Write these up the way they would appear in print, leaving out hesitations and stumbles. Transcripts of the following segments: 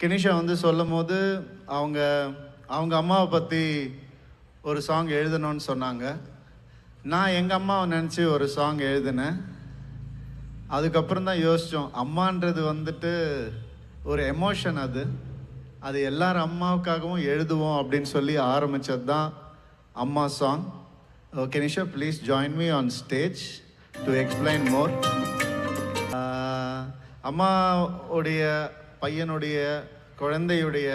Kenisha வந்து சொல்லும் போது அவங்க அவங்க அம்மாவை பற்றி ஒரு சாங் எழுதணும்னு சொன்னாங்க. நான் எங்கள் அம்மாவை நினச்சி ஒரு சாங் எழுதினேன். அதுக்கப்புறம் தான் யோசித்தோம், அம்மான்றது வந்துட்டு ஒரு எமோஷன், அது எல்லார் அம்மாவுக்காகவும் எழுதுவோம் அப்படின்னு சொல்லி ஆரம்பித்தது தான் அம்மா song. Kenisha, please join me on stage to explain more. அம்மாவுடைய பையனுடைய குழந்தையுடைய,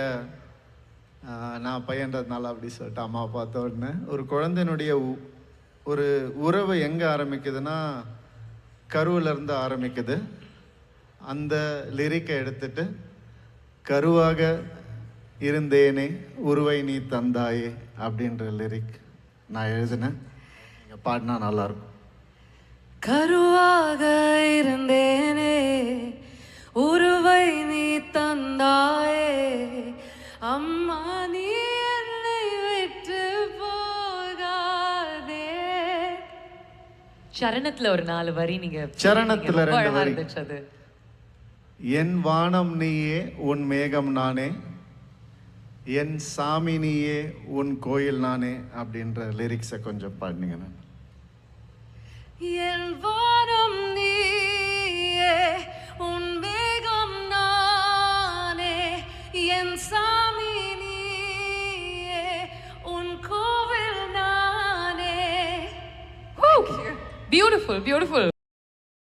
நான் பையன்றதுனால அப்படி சொல்லிட்டு அம்மா பார்த்த உடனே, ஒரு குழந்தையினுடைய ஒரு உறவு எங்கே ஆரம்பிக்குதுன்னா கருவிலேருந்து ஆரம்பிக்குது. அந்த லிரிக்கை எடுத்துட்டு, கருவாக இருந்தேனே உருவை நீ தந்தாயே அப்படின்ற லிரிக் நான் எழுதினேன். நீங்கள் பாடினா நல்லாயிருக்கும். கருவாக இருந்தேனே உருவை நீ தந்தாயே, அம்மா நீ என்னை விட்டு போகாதே. சரணத்துல ஒரு 4 வரி நீங்க சரணத்துல 2 வரி. அது என் வானம் நீயே உன் மேகம் நானே, என் சாமி நீயே உன் கோயில் நானே அப்படின்ற லிரிக்ஸை கொஞ்சம் பாடினீங்க. என் வானம் நீயே உன் மேகம் நானே, என் சாமி நீயே உன் கோவில் நானே. Beautiful beautiful.